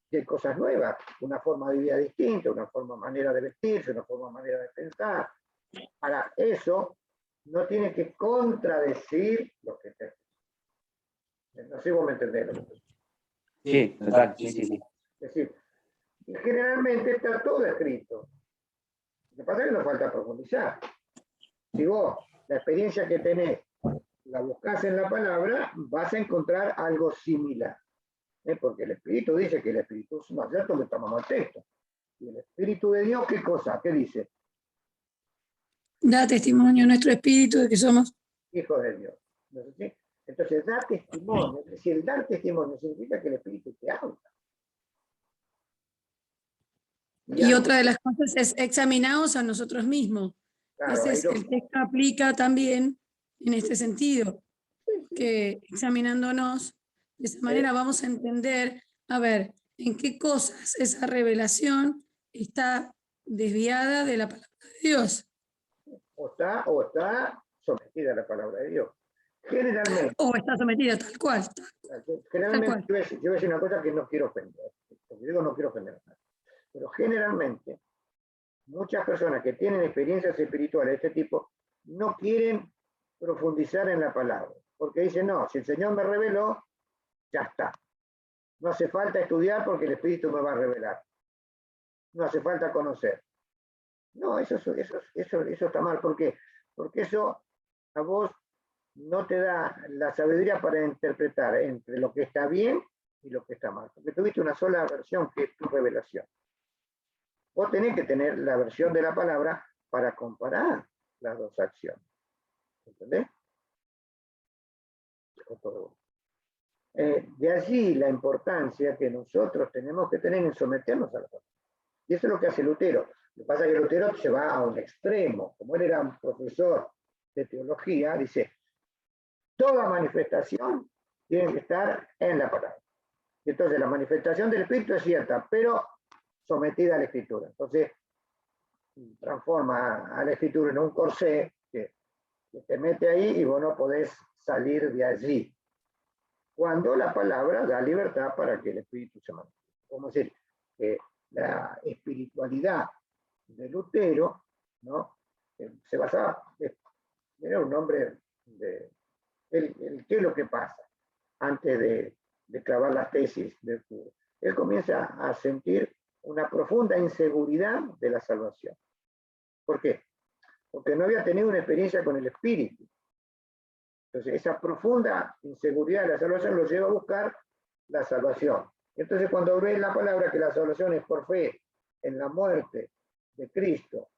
Y hay cosas nuevas, una forma de vida distinta, una manera de vestirse, una manera de pensar. Ahora, eso no tiene que contradecir lo que está escrito. No sé si vos me entendés. Sí, total, sí. Es decir, y generalmente está todo escrito. Lo que pasa es que nos falta profundizar. Si vos la experiencia que tenés la buscás en la palabra, vas a encontrar algo similar. Porque el Espíritu dice que el Espíritu es más cierto que tomamos el texto. Y el Espíritu de Dios, ¿qué cosa? ¿Qué dice? Da testimonio a nuestro espíritu de que somos hijos de Dios. ¿Sí? Entonces, da testimonio. Es decir, el dar testimonio significa que el Espíritu te habla. Y otra de las cosas es examinaos a nosotros mismos. Claro, Entonces, el texto aplica también en este sentido, que examinándonos, de esa manera vamos a entender, a ver, en qué cosas esa revelación está desviada de la palabra de Dios. O está sometida a la palabra de Dios. Generalmente. O está sometida tal cual. Generalmente, yo voy a decir una cosa que no quiero ofender. Porque digo no quiero ofender a nadie. Pero generalmente, muchas personas que tienen experiencias espirituales de este tipo no quieren profundizar en la palabra. Porque dicen, no, si el Señor me reveló, ya está. No hace falta estudiar porque el Espíritu me va a revelar. No hace falta conocer. No, eso está mal. ¿Por qué? Porque eso a vos no te da la sabiduría para interpretar entre lo que está bien y lo que está mal. Porque tuviste una sola versión que es tu revelación. Vos tenés que tener la versión de la palabra para comparar las dos acciones. ¿Entendés? De allí la importancia que nosotros tenemos que tener en someternos a la palabra. Y eso es lo que hace Lutero. Lo que pasa es que Lutero se va a un extremo. Como él era un profesor de teología, dice, toda manifestación tiene que estar en la palabra. Y entonces la manifestación del Espíritu es cierta, pero sometida a la Escritura. Entonces transforma a la Escritura en un corsé que te mete ahí y vos no podés salir de allí. Cuando la palabra da libertad para que el Espíritu se manifieste. Vamos a decir que la espiritualidad de Lutero, ¿no? Se basaba, era un hombre de qué es lo que pasa antes de clavar las tesis del cura. Él comienza a sentir una profunda inseguridad de la salvación. ¿Por qué? Porque no había tenido una experiencia con el Espíritu. Entonces, esa profunda inseguridad de la salvación lo lleva a buscar la salvación. Entonces, cuando ve la palabra que la salvación es por fe en la muerte de Cristo,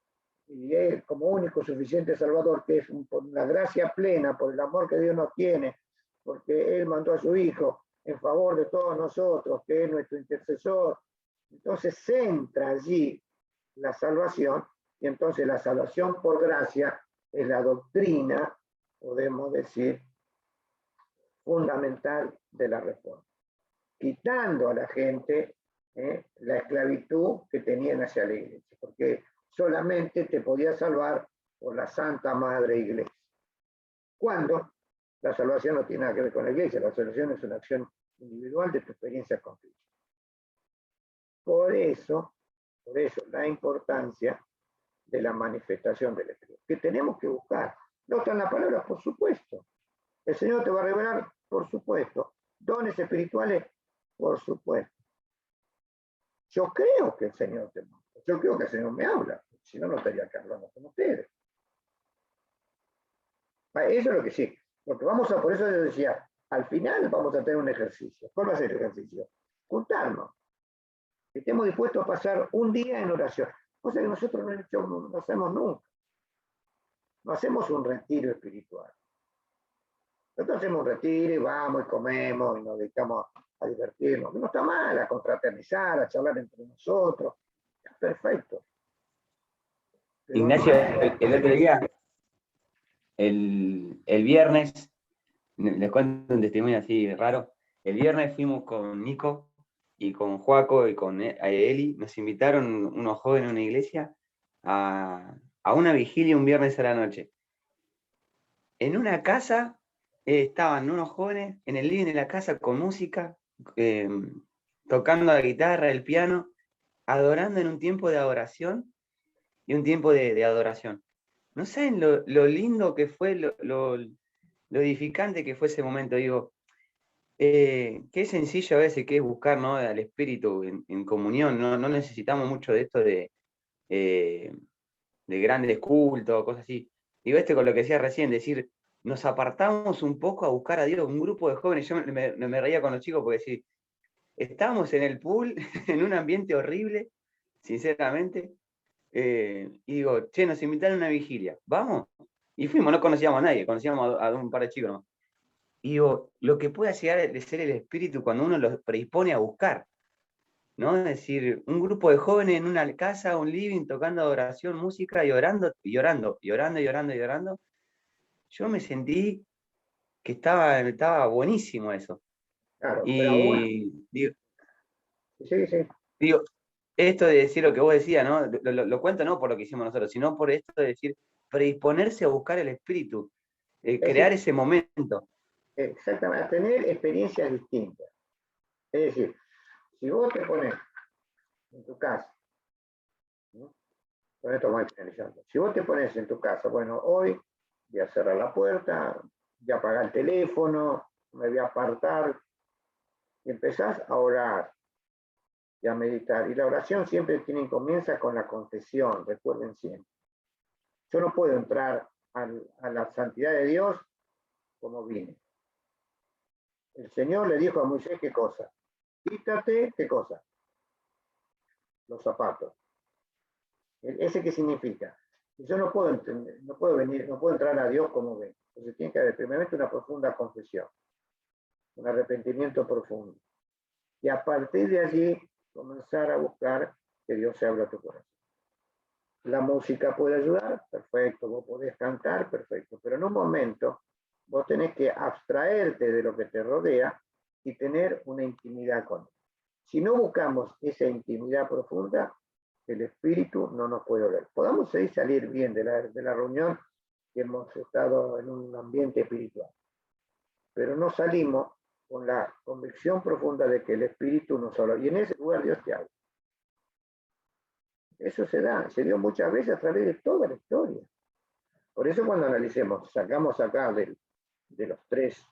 y Él como único suficiente Salvador, que es por la gracia plena, por el amor que Dios nos tiene, porque Él mandó a su Hijo en favor de todos nosotros, que es nuestro intercesor. Entonces centra allí la salvación, y entonces la salvación por gracia es la doctrina, podemos decir, fundamental de la Reforma, quitando a la gente la esclavitud que tenían hacia la Iglesia, porque solamente te podía salvar por la Santa Madre Iglesia. Cuando la salvación no tiene nada que ver con la Iglesia, la salvación es una acción individual de tu experiencia con Cristo. Por eso la importancia de la manifestación del Espíritu, que tenemos que buscar. No está en la palabra, por supuesto. El Señor te va a revelar, por supuesto. Dones espirituales, por supuesto. Yo creo que el Señor te manda. Yo creo que el Señor me habla. Si no, no estaría acá hablando con ustedes. Eso es lo que sí. Lo que vamos a, por eso yo decía, al final vamos a tener un ejercicio. ¿Cuál va a ser el ejercicio? Juntarnos. Que estemos dispuestos a pasar un día en oración. Cosa que nosotros no hacemos nunca. No hacemos un retiro espiritual. Nosotros hacemos un retiro y vamos y comemos y nos dedicamos a divertirnos. No está mal, a confraternizar, a charlar entre nosotros. Es perfecto. Pero Ignacio, no, el otro día, el viernes, les cuento un testimonio así raro. El viernes fuimos con Nico y con Joaco y con Eli. Nos invitaron unos jóvenes a una iglesia a una vigilia un viernes a la noche. En una casa estaban unos jóvenes en el living de la casa con música, tocando la guitarra, el piano, adorando en un tiempo de adoración y un tiempo de adoración. No saben lo lindo que fue, lo edificante que fue ese momento. Digo, qué sencillo a veces que es buscar, ¿no?, al Espíritu en comunión. No necesitamos mucho de esto de grandes cultos, cosas así. Digo, con lo que decía recién, decir, nos apartamos un poco a buscar a Dios, un grupo de jóvenes. Yo me reía con los chicos porque sí, estábamos en el pool, en un ambiente horrible, sinceramente, y digo, che, nos invitaron a una vigilia, ¿vamos? Y fuimos, no conocíamos a nadie, conocíamos a un par de chicos, ¿no? Y digo, lo que puede llegar a ser el Espíritu cuando uno los predispone a buscar, ¿no? Es decir, un grupo de jóvenes en una casa, un living, tocando adoración, música y orando, y orando, y orando, y orando, y orando. Yo me sentí que estaba buenísimo eso. claro, pero aún, Y sí. digo, esto de decir lo que vos decías, ¿no? Lo cuento no por lo que hicimos nosotros, sino por esto de decir, predisponerse a buscar el Espíritu, crear ese momento. Exactamente, a tener experiencias distintas. Es decir, si vos te pones en tu casa, ¿no? Con esto vamos finalizando. Si vos te pones en tu casa, bueno, hoy voy a cerrar la puerta, voy a apagar el teléfono, me voy a apartar, y empezás a orar y a meditar. Y la oración siempre comienza con la confesión, recuerden siempre. Yo no puedo entrar a la santidad de Dios como vine. El Señor le dijo a Moisés qué cosa. Quítate, ¿qué cosa? Los zapatos. ¿Ese qué significa? Yo no puedo entender, no puedo venir, no puedo entrar a Dios como ven. Entonces tiene que haber primeramente una profunda confesión, un arrepentimiento profundo. Y a partir de allí comenzar a buscar que Dios se abra a tu corazón. La música puede ayudar, perfecto, vos podés cantar, perfecto, pero en un momento vos tenés que abstraerte de lo que te rodea y tener una intimidad con él. Si no buscamos esa intimidad profunda, el espíritu no nos puede oler. Podamos salir bien de la reunión que hemos estado en un ambiente espiritual, pero no salimos con la convicción profunda de que el espíritu nos habla. Y en ese lugar Dios te habla. Eso se dio muchas veces a través de toda la historia. Por eso cuando analicemos, sacamos acá de los tres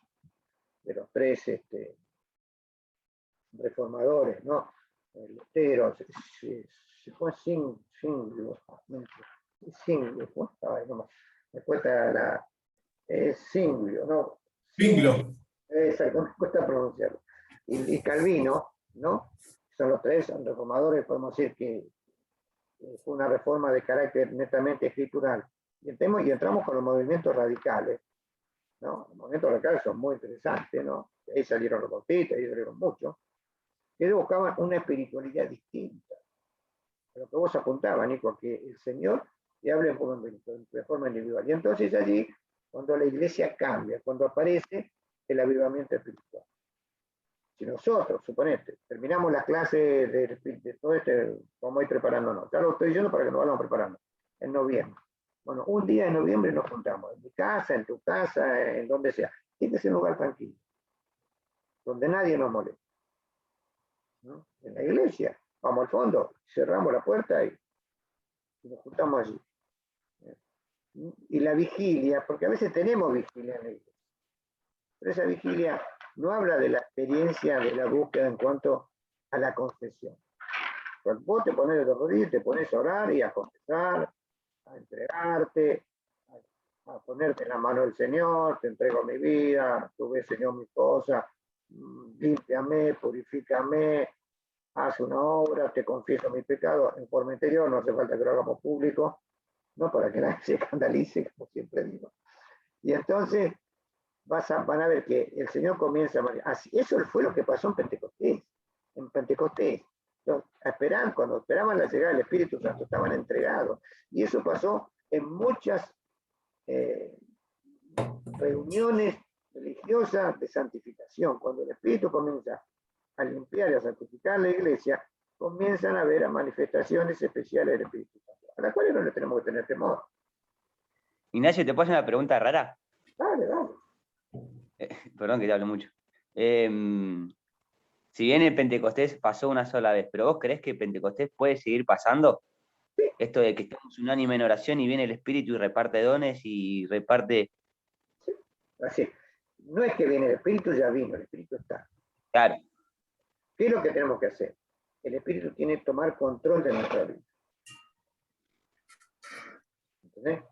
reformadores, ¿no? Lutero, se fue Zwinglio, ¿cómo estaba? No, me cuesta Zwinglio, ¿no? Zwinglio. Exacto, me cuesta pronunciarlo. Y Calvino, ¿no? Son los tres reformadores, podemos decir que fue una reforma de carácter netamente escritural. Y entramos con los movimientos radicales, ¿no? Los movimientos radicales son muy interesantes, ¿no? Ahí salieron los bautistas, ahí salieron muchos. Ellos buscaban una espiritualidad distinta. A lo que vos apuntabas, Nico, que el Señor te hable de forma individual. Y entonces allí, cuando la iglesia cambia, cuando aparece el avivamiento espiritual. Si nosotros, suponete, terminamos las clases de todo vamos a ir preparándonos. Ya lo estoy diciendo para que nos vayamos preparando. En noviembre. Bueno, un día de noviembre nos juntamos. En mi casa, en tu casa, en donde sea. Tiene que ser un lugar tranquilo. Donde nadie nos moleste. ¿No? En la iglesia. Vamos al fondo, cerramos la puerta y nos juntamos allí. Y la vigilia, porque a veces tenemos vigilia en la iglesia. Pero esa vigilia no habla de la experiencia de la búsqueda en cuanto a la confesión. Cuando vos te pones de rodillas, te pones a orar y a confesar, a entregarte, a ponerte en la mano del Señor, te entrego mi vida, tú ves, Señor, mi cosa, límpiame, purifícame, haz una obra, te confieso mi pecado en forma interior, no hace falta que lo hagamos público, no para que nadie se escandalice, como siempre digo. Y entonces van a ver que el Señor comienza a... Así, eso fue lo que pasó en Pentecostés. En Pentecostés, cuando esperaban la llegada del Espíritu Santo, estaban entregados. Y eso pasó en muchas reuniones religiosas de santificación. Cuando el Espíritu comienza a limpiar y a santificar la iglesia, comienzan a haber manifestaciones especiales del Espíritu Santo, a las cuales no le tenemos que tener temor. Ignacio, ¿te puedo hacer una pregunta rara? Dale, dale. Perdón que te hablo mucho. Si bien el Pentecostés pasó una sola vez, ¿pero vos creés que Pentecostés puede seguir pasando? Sí. Esto de que estamos unánime en oración y viene el Espíritu y reparte dones y reparte... Sí, así. No es que viene el Espíritu, ya vino, el Espíritu está. Claro. ¿Qué es lo que tenemos que hacer? El Espíritu tiene que tomar control de nuestra vida. ¿Entendés?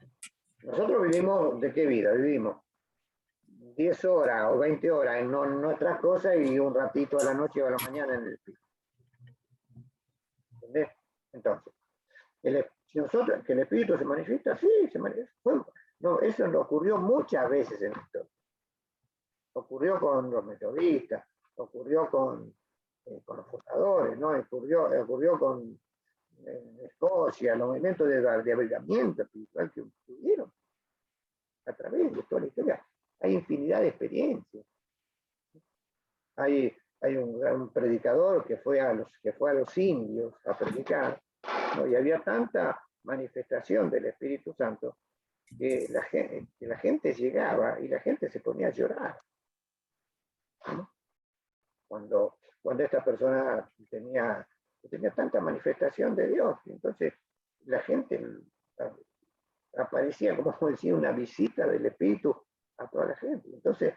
Nosotros vivimos, ¿de qué vida? Vivimos 10 horas o 20 horas en nuestras cosas y un ratito a la noche o a la mañana en el Espíritu. ¿Entendés? Entonces, si nosotros, que el Espíritu se manifiesta, sí, se manifiesta. Bueno, no, eso nos ocurrió muchas veces en la historia. Ocurrió con los metodistas, ocurrió con los fundadores, ¿no? Ocurrió con Escocia, los movimientos de avivamiento espiritual que tuvieron a través de toda la historia. Hay infinidad de experiencias. Hay un predicador que fue a los indios a predicar, ¿no? Y había tanta manifestación del Espíritu Santo que la gente llegaba y la gente se ponía a llorar, ¿no? Cuando esta persona tenía tanta manifestación de Dios, entonces la gente aparecía, como decía, una visita del Espíritu a toda la gente. Entonces,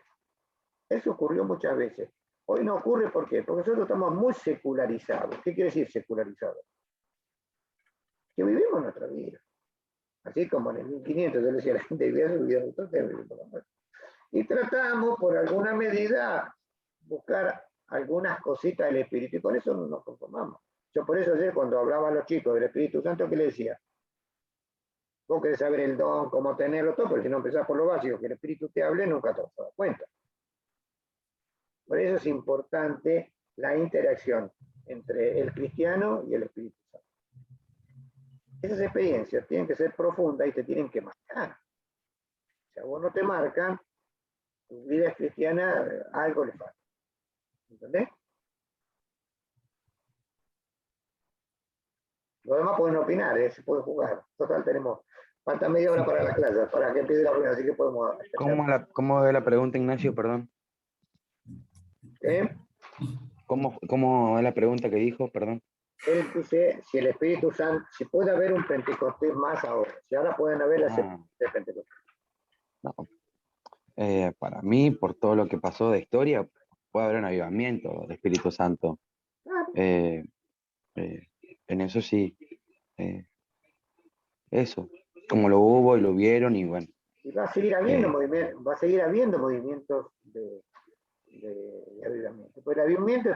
eso ocurrió muchas veces. Hoy no ocurre, ¿por qué? Porque nosotros estamos muy secularizados. ¿Qué quiere decir secularizados? Que vivimos nuestra vida. Así como en el 1500 yo le decía a la gente, vivía su vida, Y tratamos, por alguna medida, buscar algunas cositas del Espíritu, y con eso no nos conformamos. Yo por eso ayer cuando hablaba a los chicos del Espíritu Santo, ¿qué les decía? Vos querés saber el don, cómo tenerlo, todo, pero si no empezás por lo básico, que el Espíritu te hable, nunca te vas a dar cuenta. Por eso es importante la interacción entre el cristiano y el Espíritu Santo. Esas experiencias tienen que ser profundas y te tienen que marcar. Si a vos no te marcan, tu vida cristiana algo le falta. ¿Entendés? Los demás pueden opinar, se puede jugar. Total, falta media hora para la clase, para que empiece la primera, así que podemos... ¿Cómo es la pregunta, Ignacio? Perdón. ¿Eh? ¿Cómo es la pregunta que dijo? Perdón. Él dice, si el Espíritu Santo, si puede haber un Pentecostés más ahora, si ahora pueden haber las de Pentecostés. No. Para mí, por todo lo que pasó de historia, puede haber un avivamiento de Espíritu Santo. Claro. En eso sí. Eso. Como lo hubo y lo vieron y bueno. Y va a seguir habiendo movimientos de avivamiento. Pues el avivamiento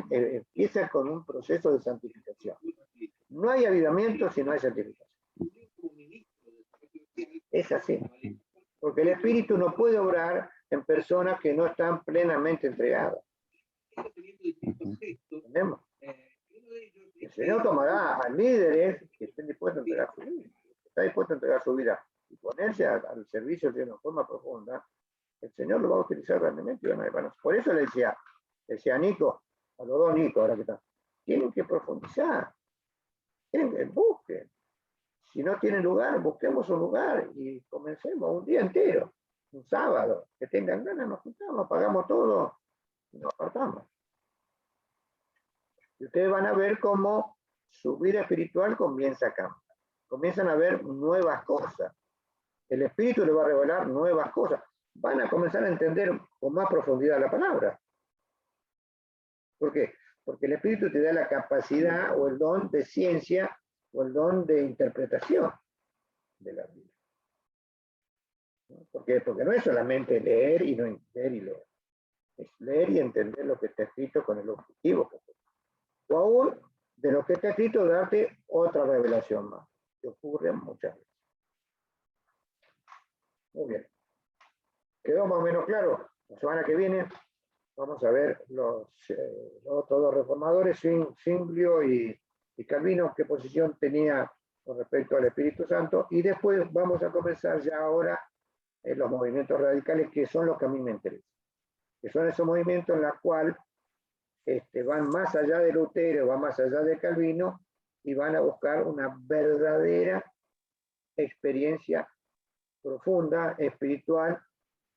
empieza con un proceso de santificación. No hay avivamiento si no hay santificación. Es así. Porque el Espíritu no puede obrar en personas que no están plenamente entregadas. ¿Entendemos? El Señor tomará a líderes que estén dispuestos a entregar su vida. Está dispuesto a entregar su vida y ponerse al servicio de una forma profunda. El Señor lo va a utilizar grandemente. Por eso le decía a Nico, a los dos Nico, ahora que están, tienen que profundizar, tienen que busquen. Si no tienen lugar, busquemos un lugar y comencemos un día entero, un sábado, que tengan ganas, nos juntamos, pagamos todo y nos apartamos. Y ustedes van a ver cómo su vida espiritual comienza a cambiar. Comienzan a ver nuevas cosas. El Espíritu les va a revelar nuevas cosas. Van a comenzar a entender con más profundidad la palabra. ¿Por qué? Porque el Espíritu te da la capacidad o el don de ciencia o el don de interpretación de la Biblia. ¿Por qué? Porque no es solamente leer y no leer y leer. Es leer y entender lo que está escrito con el objetivo que está. O aún, de lo que está escrito, darte otra revelación más, que ocurre muchas veces. Muy bien. ¿Quedó más o menos claro? La semana que viene vamos a ver los otros dos reformadores, Zwinglio y Calvino, qué posición tenía con respecto al Espíritu Santo, y después vamos a comenzar ya ahora los movimientos radicales, que son los que a mí me interesan, que son esos movimientos en los cuales van más allá de Lutero, van más allá de Calvino, y van a buscar una verdadera experiencia profunda, espiritual,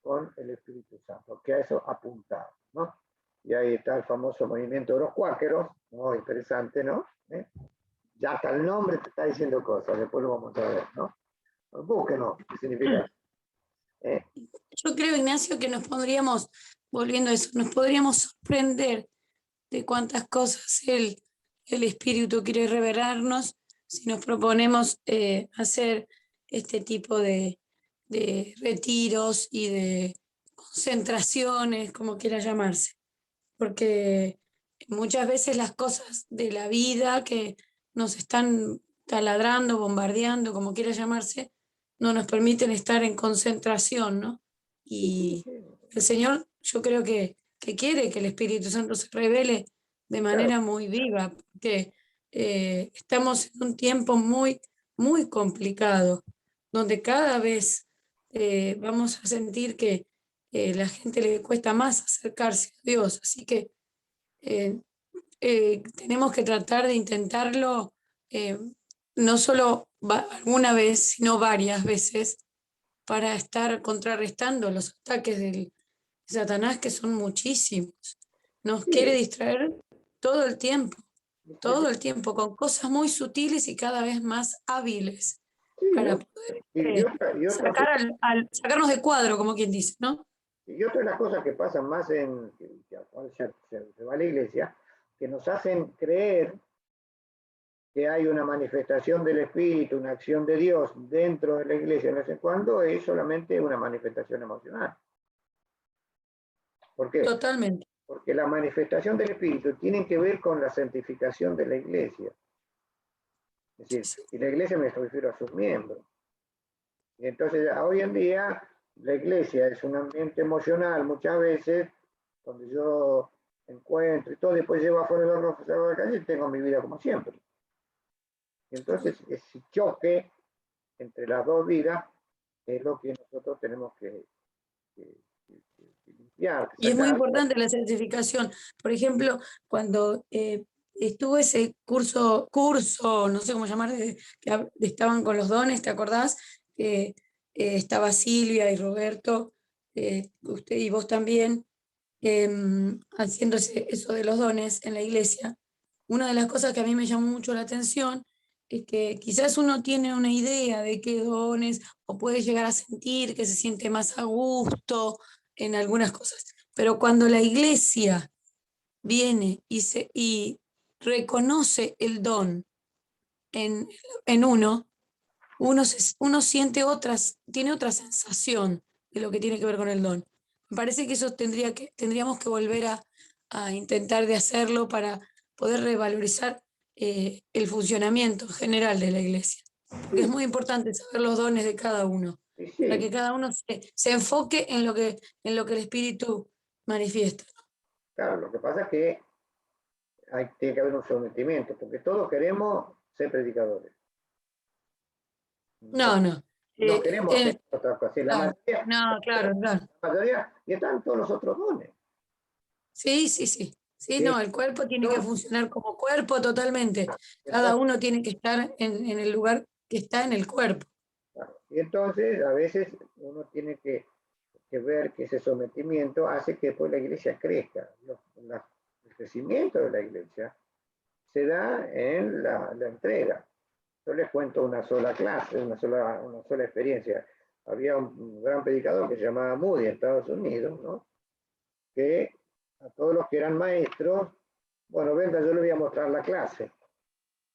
con el Espíritu Santo, que a eso apuntaba, ¿no? Y ahí está el famoso movimiento de los cuáqueros, muy interesante, ¿no? Ya hasta el nombre te está diciendo cosas, después lo vamos a ver, ¿no? Búsquenos, ¿qué significa? Yo creo, Ignacio, que nos podríamos, volviendo a eso, nos podríamos sorprender de cuántas cosas el Espíritu quiere revelarnos si nos proponemos hacer este tipo de retiros y de concentraciones, como quiera llamarse. Porque muchas veces las cosas de la vida que nos están taladrando, bombardeando, como quiera llamarse, no nos permiten estar en concentración, ¿no? Y el Señor, yo creo que quiere que el Espíritu Santo se revele de manera muy viva, porque estamos en un tiempo muy, muy complicado, donde cada vez vamos a sentir que la gente le cuesta más acercarse a Dios, así que tenemos que tratar de intentarlo no solo alguna vez, sino varias veces para estar contrarrestando los ataques de Satanás, que son muchísimos. Nos quiere distraer todo el tiempo, con cosas muy sutiles y cada vez más hábiles para poder sacarnos de cuadro, como quien dice, ¿no? Y otra de las cosas que pasan más que se va a la iglesia, que nos hacen creer que hay una manifestación del Espíritu, una acción de Dios dentro de la iglesia de vez en cuando, es solamente una manifestación emocional. ¿Por qué? Totalmente. Porque la manifestación del Espíritu tiene que ver con la santificación de la iglesia. Es decir, y la iglesia me refiero a sus miembros. Y entonces, hoy en día, la iglesia es un ambiente emocional muchas veces, donde yo encuentro y todo, después llego afuera de la calle y tengo mi vida como siempre. Y entonces, ese choque entre las dos vidas es lo que nosotros tenemos que limpiar. Y es muy importante la certificación. Por ejemplo, cuando estuvo ese curso, no sé cómo llamar, que estaban con los dones, ¿te acordás? Estaba Silvia y Roberto, usted y vos también, haciendo eso de los dones en la iglesia. Una de las cosas que a mí me llamó mucho la atención es que quizás uno tiene una idea de qué dones o puede llegar a sentir que se siente más a gusto en algunas cosas, pero cuando la iglesia viene y reconoce el don en, en uno siente tiene otra sensación de lo que tiene que ver con el don. Me parece que eso tendríamos que volver a intentar de hacerlo para poder revalorizar el funcionamiento general de la iglesia. Porque es muy importante saber los dones de cada uno, Sí, para sí, que cada uno se enfoque en lo que el Espíritu manifiesta. claro, lo que pasa es que tiene que haber un sometimiento, porque todos queremos ser predicadores. No, no. No queremos ser otra cosa. Claro, no, claro. La mayoría, y están todos los otros dones. Sí, sí, sí. Sí, Sí. no, el cuerpo tiene que funcionar como cuerpo totalmente. Cada Entonces, uno tiene que estar en el lugar que está en el cuerpo. claro, y entonces a veces uno tiene que ver que ese sometimiento hace que después la iglesia crezca. El crecimiento de la iglesia se da en la entrega. Yo les cuento una sola clase, una sola experiencia. Había un gran predicador que se llamaba Moody en Estados Unidos, ¿no? Que a todos los que eran maestros, bueno, venga, yo le voy a mostrar la clase.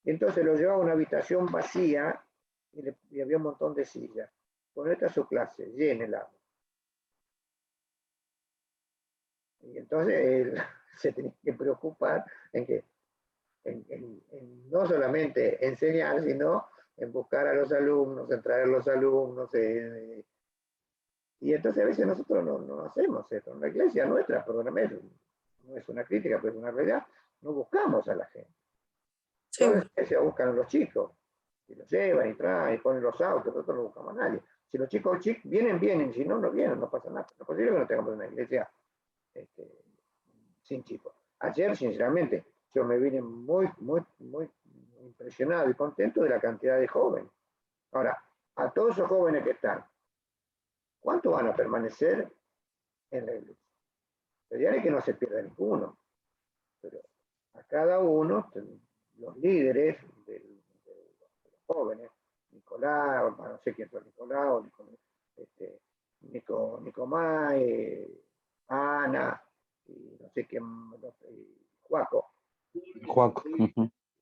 Y entonces lo llevaba a una habitación vacía y había un montón de sillas. Bueno, esta es su clase, llénela. Y entonces él se tenía que preocupar en que en no solamente enseñar, sino en buscar a los alumnos, en traer a los alumnos. Y entonces a veces nosotros no hacemos esto. En la iglesia nuestra, perdóname, no es una crítica, pero es una realidad, no buscamos a la gente. Todas las iglesias buscan a los chicos, y los llevan y traen, y ponen los autos, nosotros no buscamos a nadie. Si los chicos vienen, si no vienen, no pasa nada. No es posible que no tengamos una iglesia sin chicos. Ayer, sinceramente, yo me vine muy impresionado y contento de la cantidad de jóvenes. Ahora, a todos esos jóvenes que están, ¿cuánto van a permanecer en la iglesia? La idea es que no se pierda ninguno, pero a cada uno, los líderes de los jóvenes, Nicolás, no sé quién fue Nicolás, Nicomás, Ana, y no sé quién, Juaco.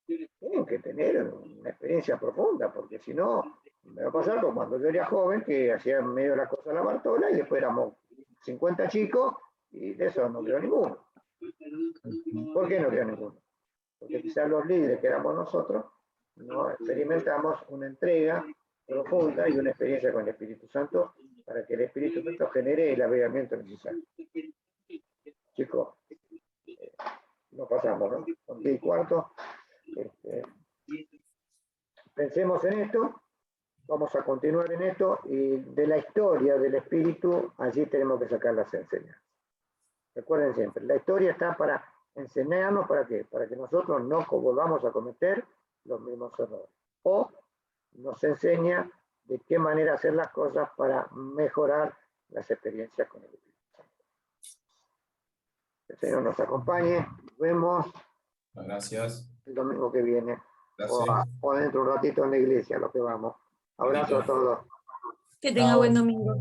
Tienen que tener una experiencia profunda, porque si no, me va a pasar como cuando yo era joven, que hacía medio la cosa a la Bartola, y después éramos 50 chicos, y de eso no creo ninguno. ¿Por qué no creo ninguno? Porque quizás los líderes que éramos nosotros, no experimentamos una entrega profunda y una experiencia con el Espíritu Santo para que el Espíritu Santo genere el avivamiento necesario. Chicos, no pasamos, ¿no? Con 10 y cuarto. Pensemos en esto, vamos a continuar en esto, y de la historia del Espíritu, allí tenemos que sacar las enseñanzas. Recuerden siempre, la historia está para enseñarnos, ¿para qué? Para que nosotros no volvamos a cometer los mismos errores. O nos enseña de qué manera hacer las cosas para mejorar las experiencias con el Espíritu Santo. El Señor nos acompañe, nos vemos. Gracias. El domingo que viene. Gracias. O dentro de un ratito en la iglesia, lo que vamos. Abrazo a todos. Que tenga buen domingo.